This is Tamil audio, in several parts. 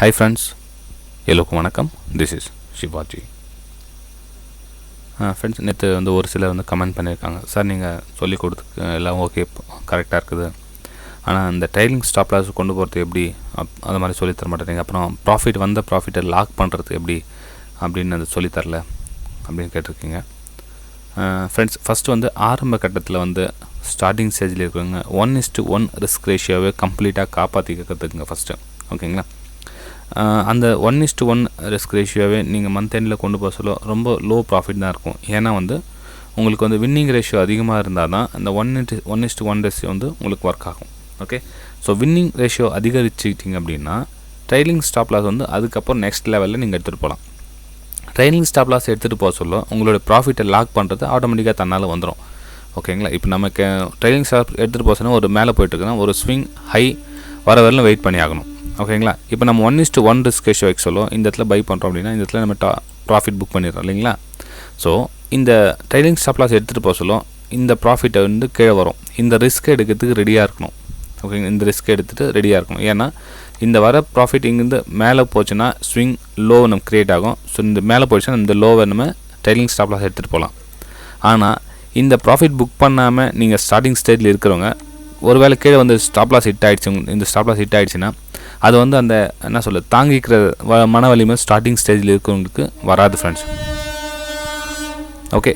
Hi friends, எல்லோருக்கும் வணக்கம். This is Shivaji. ஃப்ரெண்ட்ஸ், நேற்று வந்து ஒரு சிலர் வந்து கமெண்ட் பண்ணியிருக்காங்க, சார் நீங்கள் சொல்லி கொடுத்து எல்லாம் ஓகே கரெக்டாக இருக்குது, ஆனால் அந்த ட்ரைலிங் ஸ்டாப் லாஸ் கொண்டு போகிறது எப்படி அது மாதிரி சொல்லித்தர மாட்டேங்க, அப்புறம் ப்ராஃபிட்டை லாக் பண்ணுறது எப்படி அப்படின்னு அது சொல்லித்தரல அப்படின்னு கேட்டிருக்கீங்க. ஃப்ரெண்ட்ஸ், ஃபஸ்ட்டு வந்து ஆரம்ப கட்டத்தில் வந்து ஸ்டார்டிங் ஸ்டேஜில் இருக்கிறவங்க 1:1 ரிஸ்க் ரேஷியோவை கம்ப்ளீட்டாக காப்பாற்றிக்கிறதுக்குங்க ஃபஸ்ட்டு. ஓகேங்களா? அந்த 1:1 ரிஸ்க் ரேஷியோவே நீங்கள் மந்த் எண்டில் கொண்டு போக சொல்ல ரொம்ப லோ ப்ராஃபிட் தான் இருக்கும். ஏன்னா வந்து உங்களுக்கு வந்து வின்னிங் ரேஷியோ அதிகமாக இருந்தால் தான் அந்த 1:1 ரேஷியோ வந்து உங்களுக்கு ஒர்க் ஆகும். ஓகே, ஸோ வின்னிங் ரேஷியோ அதிகரிச்சுக்கிட்டிங்க அப்படின்னா ட்ரைலிங் ஸ்டாப் லாஸ் வந்து அதுக்கப்புறம் நெக்ஸ்ட் லெவலில் நீங்கள் எடுத்துகிட்டு போகலாம். ட்ரைலிங் ஸ்டாப் லாஸ் எடுத்துகிட்டு போக சொல்ல உங்களோட ப்ராஃபிட்டை லாக் பண்ணுறது ஆட்டோமேட்டிக்காக தன்னால் வந்துடும். ஓகேங்களா? இப்போ நமக்கு ட்ரைலிங் ஸ்டாப் எடுத்துகிட்டு போக சொன்னால் ஒரு மேலே போய்ட்டுருக்குன்னா ஒரு ஸ்விங் ஹை வர வரலும் வெயிட் பண்ணி ஆகணும். ஓகேங்களா? இப்போ நம்ம 1:1 ரிஸ்க் ரேஷியோ வைக்க சொல்லும் இந்த இடத்துல பை பண்ணுறோம் அப்படின்னா இந்த இடத்துல நம்ம ப்ராஃபிட் புக் பண்ணிடுறோம் இல்லைங்களா? ஸோ இந்த ட்ரைலிங் ஸ்டாப் லாஸ் எடுத்துகிட்டு போக சொல்லும் இந்த ப்ராஃபிட்டை வந்து கீழே வரும். இந்த ரிஸ்க்கை எடுக்கிறதுக்கு ரெடியாக இருக்கணும். ஓகேங்க, இந்த ரிஸ்க்கை எடுத்துகிட்டு ரெடியாக இருக்கணும். ஏன்னா இந்த வர ப்ராஃபிட் இங்கேருந்து மேலே போச்சுன்னா ஸ்விங் லோ நம்ம க்ரியேட் ஆகும். ஸோ இந்த மேலே போச்சுன்னா இந்த லோவை நம்ம ட்ரைலிங் ஸ்டாப் லாஸ் எடுத்துகிட்டு போகலாம். ஆனால் இந்த ப்ராஃபிட் புக் பண்ணாமல் நீங்கள் ஸ்டார்டிங் ஸ்டேஜில் இருக்கிறவங்க ஒருவேளை கீழே வந்து ஸ்டாப் லாஸ் ஹிட் ஆகிடுச்சு, இந்த ஸ்டாப் லாஸ் ஹிட் ஆகிடுச்சுன்னா அது வந்து அந்த என்ன சொல்ல தாங்கிக்கிற மன வலிமை ஸ்டார்டிங் ஸ்டேஜில் இருக்கிறவங்களுக்கு வராது ஃப்ரெண்ட்ஸ். ஓகே,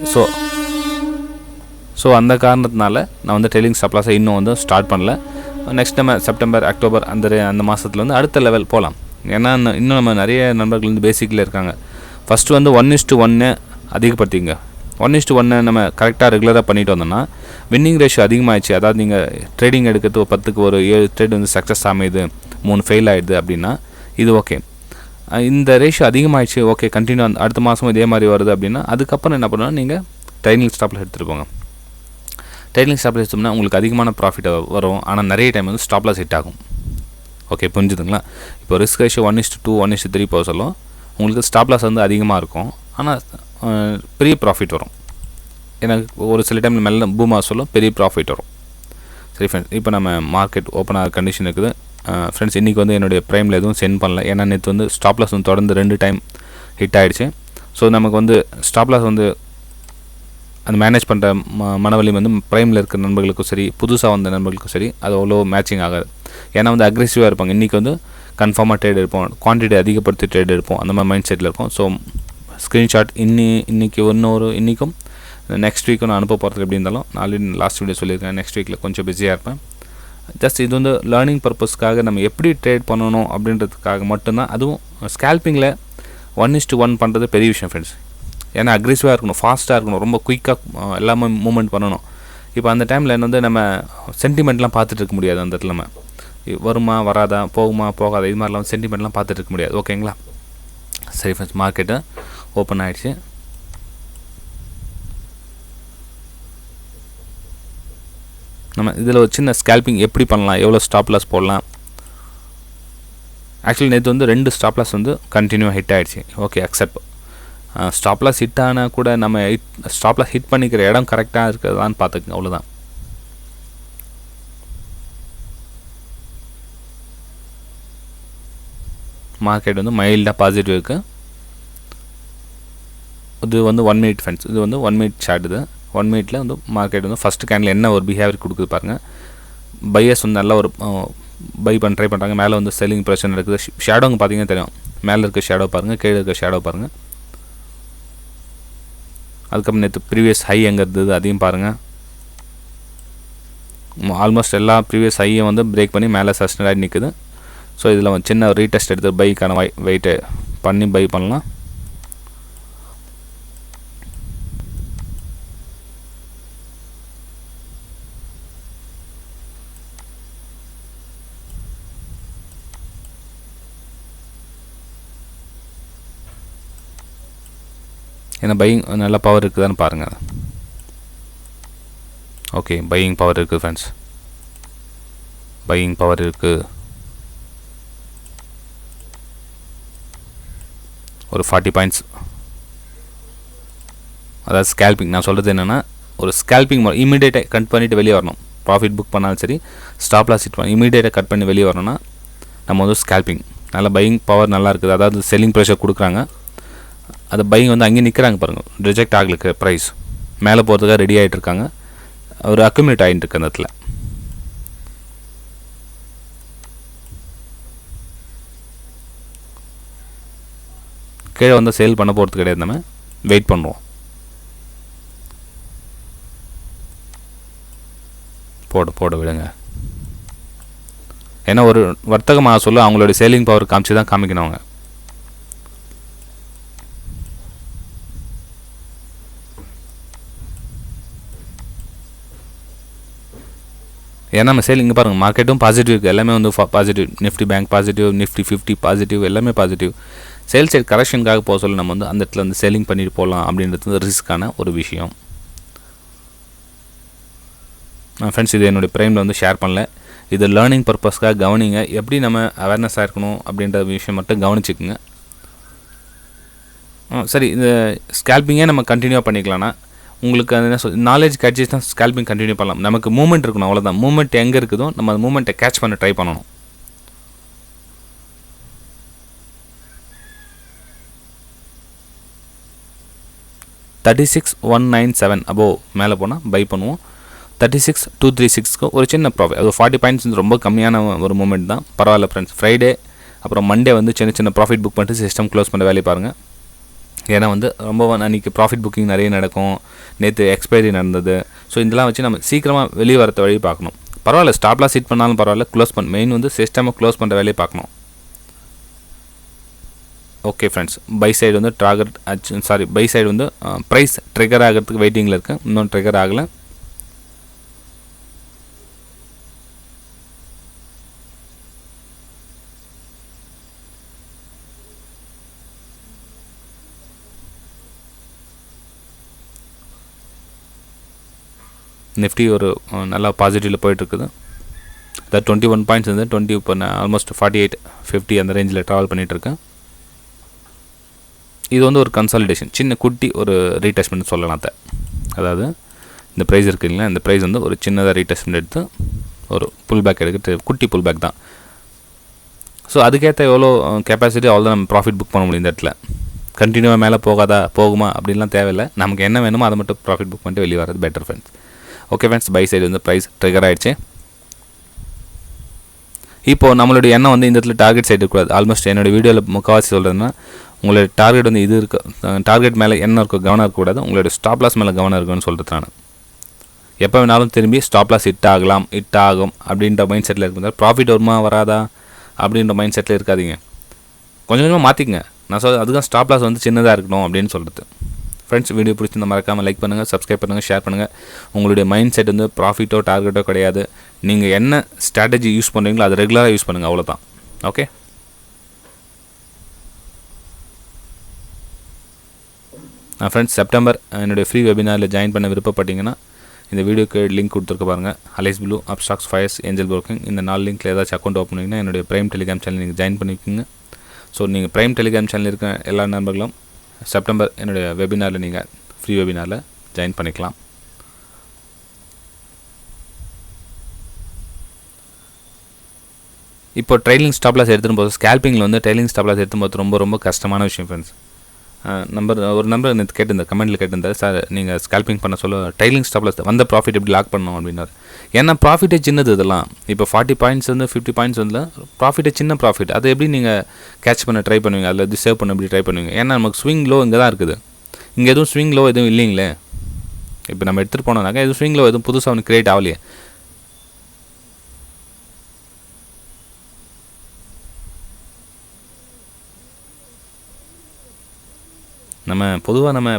ஸோ அந்த காரணத்தினால நான் வந்து ட்ரைலிங் ஸ்டாப் லாஸை இன்னும் வந்து ஸ்டார்ட் பண்ணல. நெக்ஸ்ட் நம்ம செப்டம்பர் அக்டோபர் அந்த மாதத்தில் வந்து அடுத்த லெவல் போகலாம். ஏன்னா இன்னும் நம்ம நிறைய நண்பர்கள் வந்து பேசிக்கில் இருக்காங்க. ஃபஸ்ட்டு வந்து 1:1 அதிகப்படுத்திங்க. 1:1 நம்ம கரெக்டாக ரெகுலராக பண்ணிட்டு வந்தோம்னா வின்னிங் ரேஷியோ அதிகமாகிடுச்சு. அதாவது நீங்கள் ட்ரேடிங் எடுக்கிறது 10க்கு ஒரு 7 ட்ரேட் வந்து சக்ஸஸ் ஆகுது, 3 ஃபெயில் ஆகிடுது அப்படின்னா இது ஓகே. இந்த ரேஷியோ அதிகமாகிடுச்சு, ஓகே கண்டினியூ அடுத்த மாதமும் இதே மாதிரி வருது அப்படின்னா அதுக்கப்புறம் என்ன பண்ணணும், நீங்கள் ட்ரைலிங் ஸ்டாப்பில் எடுத்துகிட்டு போங்க. ட்ரைலிங் ஸ்டாப்பில் எடுத்தோம்னா உங்களுக்கு அதிகமான ப்ராஃபிட் வரும். ஆனால் நிறைய டைம் வந்து ஸ்டாப் லாஸ் ஹிட் ஆகும். ஓகே, புரிஞ்சுதுங்களா? இப்போ ரிஸ்க் ரேஷியோ 1:2 1:3 போக சொல்லும் உங்களுக்கு ஸ்டாப் லாஸ் வந்து அதிகமாக இருக்கும். ஆனால் பெரிய ப்ராஃபிட் வரும். எனக்கு ஒரு சில டைமில் மெல்ல பூமாக சொல்லும் பெரிய ப்ராஃபிட் வரும். சரி ஃப்ரெண்ட்ஸ், இப்போ நம்ம மார்க்கெட் ஓப்பன் ஆகிற கண்டிஷன் இருக்குது. ஃப்ரெண்ட்ஸ், இன்றைக்கி வந்து என்னுடைய ப்ரைமில் எதுவும் சென்ட் பண்ணல. ஏன்னா நேற்று வந்து ஸ்டாப் லாஸ் வந்து தொடர்ந்து 2 டைம் ஹிட் ஆகிடுச்சு. ஸோ நமக்கு வந்து ஸ்டாப் லாஸ் வந்து அந்த மேனேஜ் பண்ணுற மனவலி வந்து ப்ரைமில் இருக்கிற நண்பர்களுக்கும் சரி, புதுசாக வந்த நண்பர்களுக்கும் சரி, அது அவ்வளோ மேட்சிங் ஆகாது. ஏன்னா வந்து அக்ரெசிவாக இருப்பாங்க. இன்றைக்கி வந்து கன்ஃபார்மாக ட்ரேட் எடுப்போம், குவான்டிட்டி அதிகப்படுத்தி ட்ரேட் எடுப்போம், அந்த மாதிரி மைண்ட் செட்டில் இருக்கும். ஸோ ஸ்க்ரீன்ஷாட் இன்றைக்கும் நெக்ஸ்ட் வீக்கும் நான் அனுப்ப போகிறதுக்கு எப்படி இருந்தாலும் நான் லாஸ்ட் வீடியோ சொல்லியிருக்கேன். நெக்ஸ்ட் வீக்கில் கொஞ்சம் பிஸியாக இருப்பேன். ஜஸ்ட் இது வந்து லேர்னிங் பர்பஸ்க்காக நம்ம எப்படி ட்ரேட் பண்ணணும் அப்படின்றதுக்காக மட்டும்தான். அதுவும் ஸ்கேல்பிங்கில் 1:1 பண்ணுறது பெரிய விஷயம் ஃப்ரெண்ட்ஸ். ஏன்னா அக்ரெசிவாக இருக்கணும், ஃபாஸ்ட்டாக இருக்கணும், ரொம்ப குயிக்காக எல்லாமே மூவ்மெண்ட் பண்ணணும். இப்போ அந்த டைமில் வந்து நம்ம சென்டிமெண்ட்லாம் பார்த்துட்டு இருக்க முடியாது. அந்த இடத்துல நம்ம வருமா வராதா, போகுமா போகாதா, இது மாதிரிலாம் சென்டிமெண்ட்லாம் பார்த்துட்டு இருக்க முடியாது. ஓகேங்களா? சரி ஃப்ரெண்ட்ஸ், மார்க்கெட்டு ஓப்பன் ஆகிடுச்சு. நம்ம இதில் ஒரு சின்ன ஸ்கேல்பிங் எப்படி பண்ணலாம், எவ்வளோ ஸ்டாப் லாஸ் போடலாம். ஆக்சுவலி நேற்று வந்து 2 ஸ்டாப் லாஸ் வந்து கண்டினியூவாக ஹிட் ஆகிடுச்சு. Okay, accept. Stop loss hit ஆனால் கூட நம்ம ஸ்டாப் லாஸ் ஹிட் பண்ணிக்கிற இடம் கரெக்டாக இருக்கிறதான்னு பார்த்துக்குங்க, அவ்வளோதான். மார்க்கெட் வந்து மைல்டாக பாசிட்டிவ் இருக்குது. இது வந்து 1 மினிட் ஃப்ரெண்ட்ஸ், இது வந்து 1 மினிட் சார்ட். இது 1 மினிட்டில் வந்து மார்க்கெட் வந்து ஃபஸ்ட்டு கேண்டில் என்ன ஒரு பிஹேவியர் கொடுக்குது பாருங்கள். பையர்ஸ் வந்து நல்லா ஒரு பை பண்ண ட்ரை பண்ணுறாங்க. மேலே வந்து செல்லிங் ப்ரெஷர் இருக்குது. ஷேடோங்க பார்த்தீங்கன்னா தெரியும். மேலே இருக்க ஷேடோ பாருங்கள், கீழே இருக்க ஷேடோ பாருங்கள். அதுக்கப்புறம் நேற்று ப்ரீவியஸ் ஹை எங்கே இருந்தது அதையும் பாருங்கள். ஆல்மோஸ்ட் எல்லா ப்ரீவியஸ் ஹையை வந்து பிரேக் பண்ணி மேலே சஸ்டெண்ட் ஆகி நிற்குது. ஸோ இதில் சின்ன ரீடெஸ்ட் எடுத்து பைக்கான வெயிட்டை பண்ணி பை பண்ணலாம். ஏன்னா பையிங் நல்ல பவர் இருக்குதான்னு பாருங்கள். ஓகே, பையிங் பவர் இருக்குது ஃப்ரெண்ட்ஸ், பையிங் பவர் இருக்குது. ஒரு 40 பாயிண்ட்ஸ். அதாவது ஸ்கேல்பிங் நான் சொல்கிறது என்னென்னா, ஒரு ஸ்கேல்பிங் இமீடியேட்டாக கட் பண்ணிவிட்டு வெளியே வரணும். ப்ராஃபிட் புக் பண்ணாலும் சரி, ஸ்டாப் லாஸ் ஹிட் பண்ணி இமீடியேட்டாக கட் பண்ணி வெளியே வரணும்னா நம்ம வந்து ஸ்கேல்பிங் நல்ல பையிங் பவர் நல்லா இருக்குது, அதாவது செல்லிங் ப்ரெஷர் கொடுக்குறாங்க. அது பையிங் வந்து அங்கேயே நிற்கிறாங்க பாருங்கள், ரிஜெக்ட் ஆகலுக்கு ப்ரைஸ் மேலே போகிறதுக்காக ரெடி ஆகிட்டு இருக்காங்க. ஒரு அக்குமுலேட் ஆகிட்டு இருக்கு அந்த இடத்துல. கீழே வந்து சேல் பண்ண போகிறது கிடையாது, நம்ம வெயிட் பண்ணுவோம். போட விடுங்க. ஏன்னா ஒரு வர்த்தகமாக சொல்ல அவங்களுடைய சேலிங் பவர் காமிச்சு தான் காமிக்கணும் அவங்க. ஏன்னா நம்ம சேல் இங்கே பாருங்கள், மார்க்கெட்டும் பாசிட்டிவ் இருக்குது, எல்லாமே வந்து positive. Nifty bank positive, Nifty 50 positive, எல்லாமே பாசிட்டிவ். சேல் சைட் கரெக்ஷனுக்காக போக சொல்ல நம்ம வந்து அந்த இடத்துல வந்து செல்லிங் பண்ணிட்டு போகலாம் அப்படின்றது ரிஸ்க்கான ஒரு விஷயம். ஃப்ரெண்ட்ஸ், இது என்னுடைய ப்ரைமில் வந்து ஷேர் பண்ணல, இது லேர்னிங் பர்பஸ்க்காக கவனிங்க. எப்படி நம்ம அவேர்னஸாக இருக்கணும் அப்படின்ற விஷயம் மட்டும் கவனிச்சுக்குங்க. சரி, இந்த ஸ்கேல்பிங்கே நம்ம கண்டினியூவாக பண்ணிக்கலாம்னா உங்களுக்கு அது என்ன நாலேஜ் கிடச்சிச்சுன்னா ஸ்கேல்பிங் கண்டினியூ பண்ணலாம். நமக்கு மூவ்மெண்ட் இருக்கணும், அவ்வளோதான். மூவ்மெண்ட் எங்கே இருக்குதோ நம்ம அந்த மூவ்மெண்ட்டை கேட்ச் பண்ண ட்ரை பண்ணணும். $36,197 அபோவ் மேலே போனால் பை பண்ணுவோம். 36,236க்கு ஒரு சின்ன ப்ராஃபிட், அது 40 பாயிண்ட்ஸ் வந்து ரொம்ப கம்மியான ஒரு மூமெண்ட் தான், பரவாயில்ல ஃப்ரெண்ட்ஸ். ஃப்ரைடே அப்புறம் மண்டே வந்து சின்ன ப்ராஃபிட் புக் பண்ணிட்டு சிஸ்டம் க்ளோஸ் பண்ண வேலையை பாருங்கள். ஏன்னா வந்து ரொம்ப அன்றைக்கி ப்ராஃபிட் புக்கிங் நிறைய நடக்கும், நேற்று எக்ஸ்பைரி நடந்தது. ஸோ இதெல்லாம் வச்சு நம்ம சீக்கிரமாக வெளியே வரத்த வழி பார்க்கணும். பரவாயில்ல, ஸ்டாப்லாம் ஹிட் பண்ணாலும் பரவாயில்ல, க்ளோஸ் மெயின் வந்து சிஸ்டமை க்ளோஸ் பண்ணுற வேலையை பார்க்கணும். ஓகே ஃப்ரெண்ட்ஸ், பை சைடு வந்து பை சைடு வந்து ப்ரைஸ் ட்ரிகர் ஆகிறதுக்கு வெயிட்டிங்கில் இருக்குது, இன்னும் ட்ரிகர் ஆகலை. நிஃப்டி ஒரு நல்லா பாசிட்டிவில் போயிட்டுருக்குது. அதாவது 21 பாயிண்ட்ஸ் வந்து 20 இப்போ ஆல்மோஸ்ட் 48-50 அந்த ரேஞ்சில் ட்ராவல் பண்ணிகிட்ருக்கேன். இது வந்து ஒரு கன்சாலிடேஷன், சின்ன குட்டி ஒரு ரீடெஸ்ட்மெண்ட் சொல்லலாம். அதாவது இந்த ப்ரைஸ் இருக்குது இல்லைங்களா, இந்த ப்ரைஸ் வந்து ஒரு சின்னதாக ரீடெஸ்ட்மெண்ட் எடுத்து ஒரு புல் பேக் எடுக்கிட்டு குட்டி புல் பேக் தான். ஸோ அதுக்கேற்ற எவ்வளோ கெப்பாசிட்டி அவ்வளோதான் நம்ம ப்ராஃபிட் புக் பண்ண முடியும். இந்த இடத்துல கண்டினியூவாக மேலே போகுமா அப்படின்லாம் தேவையில்லை, நமக்கு என்ன வேணுமோ அதை மட்டும் ப்ராஃபிட் புக் பண்ணிட்டு வெளியே வரது better friends. Okay friends, buy side வந்து ப்ரைஸ் ட்ரிகர் ஆகிடுச்சு. இப்போது நம்மளுடைய எண்ணம் வந்து இந்த இடத்துல டார்கெட் சைடு இருக்கக்கூடாது. ஆல்மோஸ்ட் என்னோடய வீடியோவில் முக்கால்வாசி சொல்கிறதுனா உங்களுடைய டார்கெட் வந்து இது இருக்கு, டார்கெட் மேலே என்ன இருக்கோ கவனம் இருக்கக்கூடாது, உங்களுடைய ஸ்டாப் லாஸ் மேலே கவனம் இருக்குன்னு சொல்கிறது நான். எப்போ வேணாலும் திரும்பி ஸ்டாப் லாஸ் ஹிட் ஆகும் அப்படின்ற மைண்ட் செட்டில் இருக்கும்போது ப்ராஃபிட் வருமா வராதா அப்படின்ற மைண்ட் செட்டில் இருக்காதிங்க. கொஞ்சம் கொஞ்சமாக மாற்றிக்கங்க. நான் அதுதான் ஸ்டாப் லாஸ் வந்து சின்னதாக இருக்கணும் அப்படின்னு சொல்கிறது. ஃப்ரெண்ட்ஸ், வீடியோ பிடிச்சிருந்தா மறக்காமல் லைக் பண்ணுங்கள், சப்ஸ்கிரைப் பண்ணுங்கள், ஷேர் பண்ணுங்கள். உங்களுடைய மைண்ட் செட் வந்து ப்ராஃபிட்டோ டார்கெட்டோ கிடையாது. நீங்கள் என்ன ஸ்ட்ராட்டஜி யூஸ் பண்ணுறீங்களோ அதை ரெகுலராக யூஸ் பண்ணுங்கள், அவ்வளோதான். ஓகே ஃப்ரெண்ட்ஸ், செப்டம்பர் என்னுடைய ஃப்ரீ வெபினாரில் ஜாயின் பண்ண விருப்பப்பட்டீங்கன்னா இந்த வீடியோக்கு லிங்க் கொடுத்துருக்க பாருங்கள். Alice Blue, Upstox, Fyers, Angel Broking, இந்த 4 லிங்க்கில் ஏதாச்சும் அக்கௌண்ட் ஓப்பன் பண்ணிங்கன்னா என்னுடைய ப்ரைம் டெலிகிராம் சேனல் நீங்கள் ஜாயின் பண்ணிக்கோங்க. ஸோ நீங்கள் ப்ரைம் டெலிகிராம் சேனல் இருக்க எல்லா நண்பர்களும் செப்டம்பர் என்னுடைய வெபினாரில் நீங்கள் ஃப்ரீ வெபினாரில் ஜாயின் பண்ணிக்கலாம். இப்போ ட்ரைலிங் ஸ்டாப் லாஸ் எடுத்துகிட்டு போது ஸ்கேல்பிங்கில் வந்து ட்ரைலிங் ஸ்டாப் லாஸ் எடுத்தும் போது ரொம்ப ரொம்ப கஷ்டமான விஷயம் ஃப்ரெண்ட்ஸ். ஒரு நம்பர் நேற்று கேட்டிருந்தார், கமெண்ட்டில் கேட்டிருந்தார், சார் நீங்கள் ஸ்கேல்பிங் பண்ண சொல்ல ட்ரைலிங் ஸ்டாப் லாஸ் வந்த ப்ராஃபிட் எப்படி லாக் பண்ணணும் அப்படின்னாரு. ஏன்னா ப்ராஃபிட்டே சின்னது இதெல்லாம். இப்போ 40 பாயிண்ட்ஸ் வந்து 50 பாயிண்ட்ஸ் வந்து ப்ராஃபிட்டே சின்ன ப்ராஃபிட். அதை எப்படி நீங்கள் கேட்ச் பண்ண ட்ரை பண்ணுவீங்க, அதில் இது சேவ் பண்ண எப்படி ட்ரை பண்ணுவீங்க? ஏன்னா நமக்கு ஸ்விங் லோ இங்கே தான் இருக்குது, இங்கே எதுவும் ஸ்விங் லோ எதுவும் இல்லைங்களே. இப்போ நம்ம எடுத்துகிட்டு போனோம்னாக்கா எதுவும் ஸ்விங் லோ எதுவும் புதுசாக ஒன்று கிரியேட் ஆகலையே. நம்ம பொதுவாக நம்ம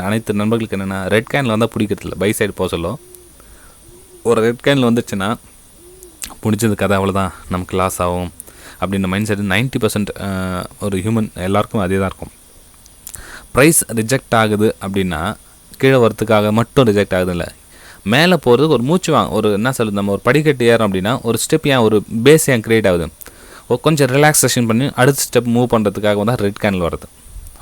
அனைத்து நண்பர்களுக்கு என்னென்னா ரெட் கேனில் வந்தால் பிடிக்கிறதில்ல, பை சைடு போக சொல்லும். ஒரு ரெட் கேனில் வந்துச்சுன்னா பிடிச்சது கதை அவ்வளோதான், நமக்கு லாஸ் ஆகும் அப்படின்ற மைண்ட் செட் 90% ஒரு ஹியூமன் எல்லாருக்கும் அதே தான் இருக்கும். ப்ரைஸ் ரிஜெக்ட் ஆகுது அப்படின்னா கீழே வரத்துக்காக மட்டும் ரிஜெக்ட் ஆகுது இல்லை, மேலே போகிறதுக்கு ஒரு மூச்சு ஒரு என்ன சொல்லுது, நம்ம ஒரு படிக்கட்டு ஏறோம் அப்படின்னா ஒரு ஸ்டெப் ஒரு பேஸ் க்ரியேட் ஆகுது, கொஞ்சம் ரிலாக்ஸேஷன் பண்ணி அடுத்த ஸ்டெப் மூவ் பண்ணுறதுக்காக தான் ரெட் கேனில் வருது.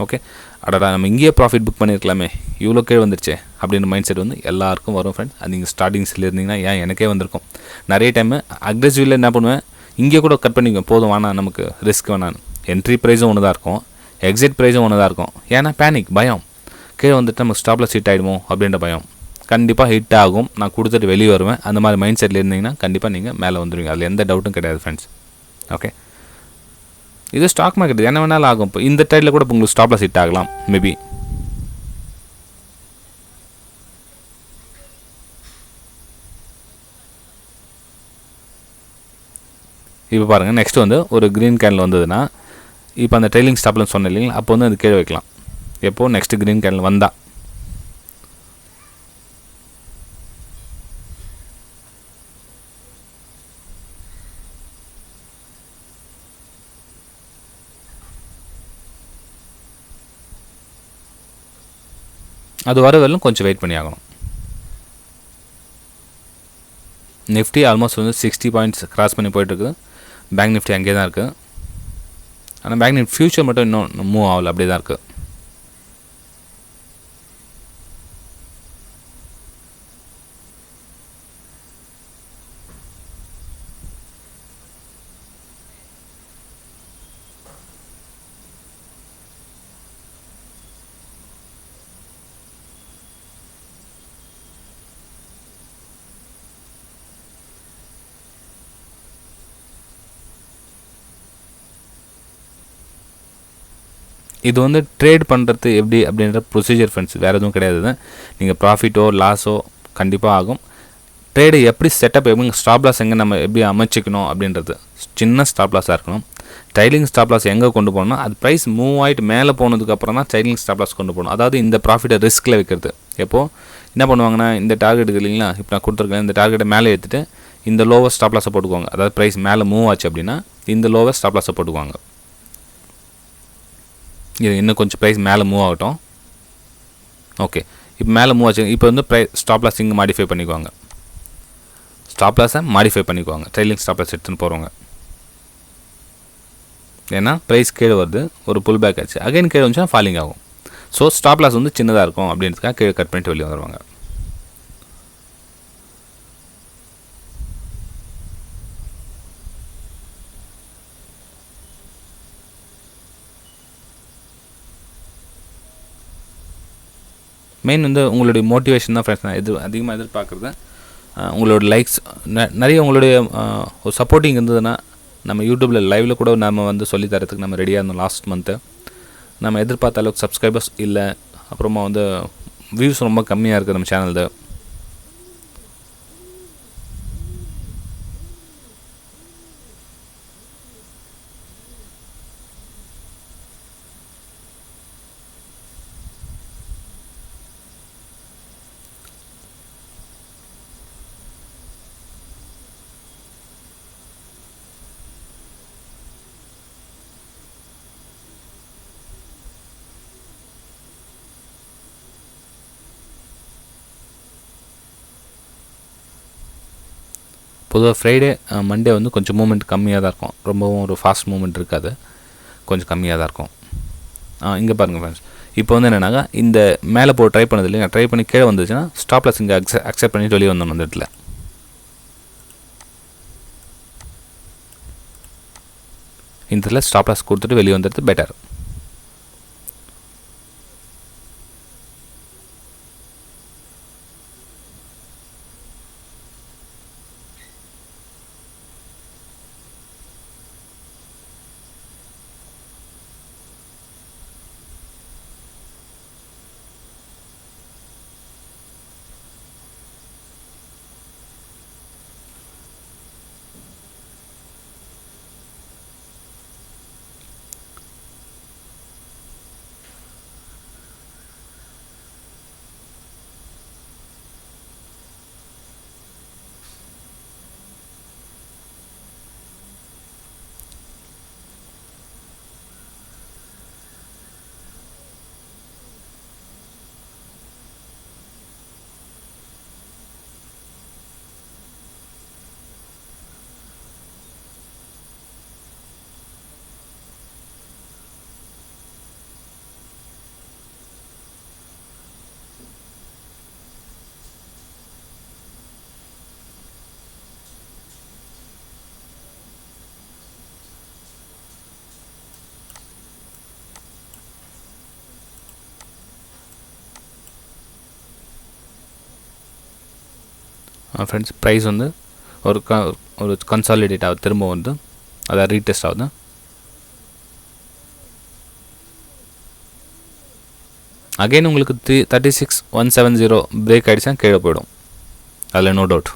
ஓகே, அடடா நம்ம இங்கேயே ப்ராஃபிட் புக் பண்ணியிருக்கலாமே, இவ்வளோ கீழே வந்துருச்சே அப்படின்ற மைண்ட் செட் வந்து எல்லாருக்கும் வரும் ஃப்ரெண்ட்ஸ். அது நீங்கள் ஸ்டார்டிங்ஸில் இருந்தீங்கன்னா எனக்கே வந்திருக்கும். நிறைய டைமு அக்ரெசிவில் என்ன பண்ணுவேன், இங்கே கூட கட் பண்ணிக்கோ போதும், வேணாம் நமக்கு ரிஸ்க் வேணான்னு. என்ட்ரி ப்ரைஸும் ஒன்று தான் இருக்கும், எக்ஸிட் ப்ரைஸும் ஒன்று தான் இருக்கும். ஏன்னா பேனிக், பயம், கீழே வந்துட்டு நமக்கு ஸ்டாப்பில் ஹிட் ஆகிடுமோ அப்படின்ற பயம். கண்டிப்பாக ஹிட் ஆகும், நான் கொடுத்துட்டு வெளியே வருவேன், அந்த மாதிரி மைண்ட் செட்டில் இருந்தீங்கன்னா கண்டிப்பாக நீங்கள் மேலே வந்துடுவீங்க. அதில் எந்த டவுட்டும் கிடையாது ஃப்ரெண்ட்ஸ். ஓகே, இது ஸ்டாக் மார்க்கெட், என்ன வேணாலும் ஆகும். இப்போ இந்த டைமில் கூட உங்களுக்கு ஸ்டாப்பில் ஹிட் ஆகலாம் மேபி. இப்போ பாருங்கள், நெக்ஸ்ட் வந்து ஒரு க்ரீன் கேண்டில் வந்ததுன்னா, இப்போ அந்த ட்ரெயிலிங் ஸ்டாப்லன்னு சொன்னேன் இல்லைங்களா, அப்போ வந்து அது கீழே வைக்கலாம். எப்போது நெக்ஸ்ட் க்ரீன் கேண்டில் வந்தால். அது வர வரலும் கொஞ்சம் வெயிட் பண்ணி ஆகணும். நிஃப்டி ஆல்மோஸ்ட் வந்து 60 பாயிண்ட்ஸ் கிராஸ் பண்ணி போயிட்டுருக்குது. பேங்க் நிஃப்டி அங்கே தான் இருக்குது. ஆனால் பேங்க் நிஃப்டி ஃபியூச்சர் மட்டும் இன்னும் மூவ் ஆகலை, அப்படியே தான் இருக்குது. இது வந்து ட்ரேட் பண்ணுறது எப்படி அப்படின்ற ப்ரொசீஜர் ஃப்ரெண்ட்ஸ், வேறு எதுவும் கிடையாது. நீங்கள் ப்ராஃபிட்டோ லாஸோ கண்டிப்பாக ஆகும். ட்ரேடு எப்படி செட்டப், எப்படி ஸ்டாப் லாஸ் எங்கே நம்ம எப்படி அமைச்சிக்கணும் அப்படின்றது. சின்ன ஸ்டாப் லாஸாக இருக்கணும். ட்ரைலிங் ஸ்டாப் லாஸ் எங்கே கொண்டு போகணும்னா, அது ப்ரைஸ் மூவ் ஆகிட்டு மேலே போனதுக்கப்புறம் தான் ட்ரைலிங் ஸ்டாப் லாஸ் கொண்டு போகணும். அதாவது இந்த ப்ராஃபிட்டை ரிஸ்கில் வைக்கிறது. எப்போது என்ன பண்ணுவாங்கன்னா, இந்த டார்கெட் இருக்குது இல்லைங்களா, இப்போ நான் கொடுத்துருக்கேன், இந்த டார்கெட்டை மேலே ஏற்றிட்டு இந்த லோவர் ஸ்டாப் லாஸை போட்டுக்குவாங்க. அதாவது ப்ரைஸ் மேலே மூவ் ஆச்சு அப்படின்னா இந்த லோவர் ஸ்டாப் லாஸை போட்டுக்குவாங்க. இது இன்னும் கொஞ்சம் ப்ரைஸ் மேலே மூவ் ஆகட்டும். ஓகே, இப்போ மேலே மூவ் ஆச்சு. இப்போ வந்து ஸ்டாப் லாஸ் இங்கே மாடிஃபை பண்ணிக்குவாங்க. ஸ்டாப் லாஸை மாடிஃபை பண்ணிக்குவாங்க, ட்ரைலிங் ஸ்டாப் லாஸ் எடுத்துன்னு போகிறவங்க. ஏன்னா ப்ரைஸ் கீழே வருது, ஒரு புல் பேக் ஆச்சு, அகைன் கீழே வந்துச்சுன்னா ஃபாலிங் ஆகும். ஸோ ஸ்டாப் லாஸ் வந்து சின்னதாக இருக்கும் அப்படின்றதுக்காக கீழே கட் பண்ணிட்டு வெளியே வந்துடுவாங்க. மெயின் வந்து உங்களுடைய மோட்டிவேஷன் தான் ஃப்ரெண்ட்ஸ். நான் அதிகமாக எதிர்பார்க்குறது உங்களோட லைக்ஸ், நிறைய உங்களுடைய ஒரு சப்போர்ட்டிங் இருந்ததுன்னா நம்ம யூடியூப்பில் லைவில் கூட நம்ம வந்து சொல்லித்தரத்துக்கு நம்ம ரெடியாக இருந்தோம். லாஸ்ட் மந்த்து நம்ம எதிர்பார்த்த அளவுக்கு சப்ஸ்கிரைபர்ஸ் இல்லை, அப்புறமா வந்து வியூஸ் ரொம்ப கம்மியாக இருக்குது நம்ம சேனல்து. பொதுவாக ஃப்ரைடே மண்டே வந்து கொஞ்சம் மூமெண்ட் கம்மியாக தான் இருக்கும், ரொம்பவும் ஒரு ஃபாஸ்ட் மூமெண்ட் இருக்காது, கொஞ்சம் கம்மியாக தான் இருக்கும். இங்கே பாருங்கள் ஃப்ரெண்ட்ஸ், இப்போ வந்து என்னென்னாக்கா இந்த மேலே போய் ட்ரை பண்ணது இல்லைங்க, ட்ரை பண்ணி கீழே வந்துச்சுன்னா ஸ்டாப் லாஸ் இங்கே அக்செப்ட் பண்ணிட்டு வெளியே வந்தோம். அந்த இடத்துல இந்த இடத்துல ஸ்டாப் லாஸ் கொடுத்துட்டு வெளியே வந்துடுறது பெட்டர். ஃப்ரெண்ட்ஸ் ப்ரைஸ் வந்து ஒரு கன்சாலிடேட் ஆகுது, திரும்ப வந்து அதை ரீடெஸ்ட் ஆகுது. அகைன் உங்களுக்கு 36,170 பிரேக் ஆகிடுச்சுன்னா கீழே போயிடும், அதில் நோ டவுட்.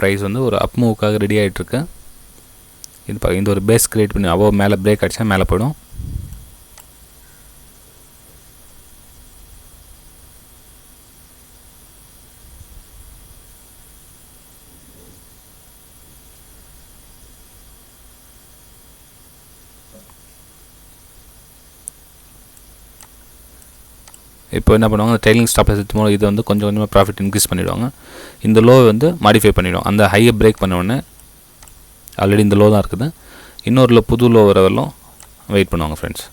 ப்ரைஸ் வந்து ஒரு அப் மூவுக்காக ரெடி ஆகிட்டுருக்கு. இந்த ஒரு பேஸ் கிரியேட் பண்ணி மேலே பிரேக் அடித்தா மேலே போய்டும். இப்போ என்ன பண்ணுவாங்க, ட்ரைலிங் ஸ்டாப் லாஸ் எடுத்து இது வந்து கொஞ்சம் கொஞ்சமாக ப்ராஃபிட் இன்க்ரீஸ் பண்ணிவிடுவாங்க. இந்த லோ வந்து மாடிஃபை பண்ணிவிடும். அந்த ஹையை பிரேக் பண்ண உடனே ஆல்ரெடி இந்த லோ தான் இருக்குது, இன்னொரு புது லோ வர வரலும் வெயிட் பண்ணுவாங்க ஃப்ரெண்ட்ஸ்.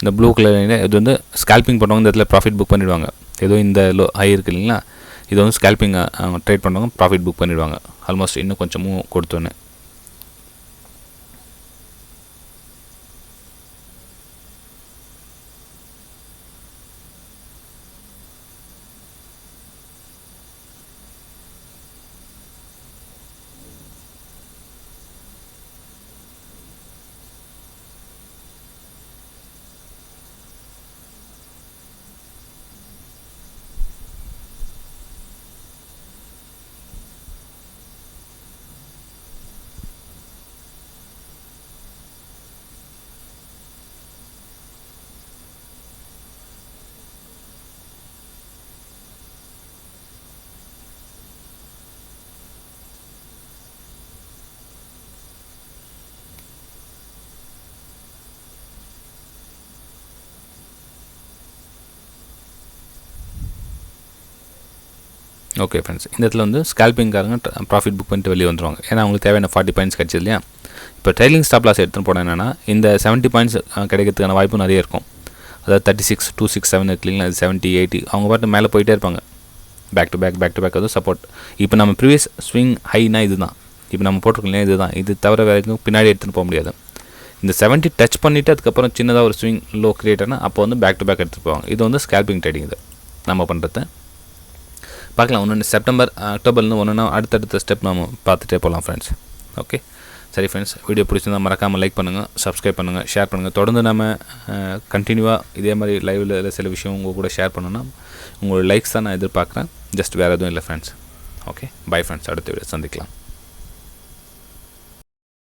இந்த ப்ளூ கலர் இது வந்து ஸ்கேல்பிங் பண்ணுவாங்க, இந்த இடத்துல ப்ராஃபிட் புக் பண்ணிவிடுவாங்க. ஏதோ இந்த லோ ஹை இருக்குது இல்லைங்களா, இது வந்து ஸ்கேல்பிங் ட்ரேட் பண்ணுவாங்க, ப்ராஃபிட் புக் பண்ணிவிடுவாங்க ஆல்மோஸ்ட் இன்னும் கொஞ்சம் மூவ் கொடுத்தோன்னே. ஓகே ஃப்ரெண்ட்ஸ், இந்த இடத்துல வந்து ஸ்கேல்பிங்காரங்க ப்ராஃபிட் புக் பண்ணிட்டு வெளியே வந்துடுவாங்க. ஏன்னா அவங்களுக்கு தேவையான 40 பாயிண்ட்ஸ் கிடச்சிது இல்லையா. இப்போ ட்ரைலிங் ஸ்டாப் லாஸ் எடுத்துன்னு போனால் என்னென்னா இந்த 70 பாயிண்ட்ஸ் கிடைக்கிறதுக்கான வாய்ப்பு நிறைய இருக்கும். அதாவது 36, 267 இருக்கு இல்லைங்களா, 70, 80 அவங்க பாட்டு மேலே போயிட்டே இருப்பாங்க. பேக் டு பேக் அதுவும் சப்போர்ட். இப்போ நம்ம ப்ரீவியஸ் ஸ்விங் ஹைனா இது தான், இப்போ நம்ம போட்டிருக்கோம் இல்லையா, இதுதான். இது தவிர வேறு எதுவும் பின்னாடி எடுத்துகிட்டு போக முடியாது. இந்த 70 டச் பண்ணிவிட்டு அதுக்கப்புறம் சின்னதாக ஒரு ஸ்விங் லோ கிரியேட் ஆனால் அப்போ வந்து பேக் டு பேக் எடுத்துகிட்டு போவாங்க. இது வந்து ஸ்கேல்பிங் ட்ரேடிங். இது நம்ம பண்ணுறது பார்க்கலாம். ஒன்று செப்டம்பர், அக்டோபர்லேருந்து ஒன்றுனா அடுத்தடுத்த ஸ்டெப் நம்ம பார்த்துட்டே போகலாம் ஃப்ரெண்ட்ஸ். ஓகே சரி ஃப்ரெண்ட்ஸ், வீடியோ பிடிச்சிருந்தால் மறக்காமல் லைக் பண்ணுங்கள், சப்ஸ்கிரைப் பண்ணுங்கள், ஷேர் பண்ணுங்கள். தொடர்ந்து நம்ம கண்டினியூவாக இதே மாதிரி லைவில் சில விஷயம் உங்கள் கூட ஷேர் பண்ணணும்னா உங்களோட லைக்ஸ் தான் நான் எதிர்பார்க்குறேன். ஜஸ்ட் வேறு எதுவும் இல்லை ஃப்ரெண்ட்ஸ். ஓகே பை ஃப்ரெண்ட்ஸ், அடுத்த வீடியோ சந்திக்கலாம்.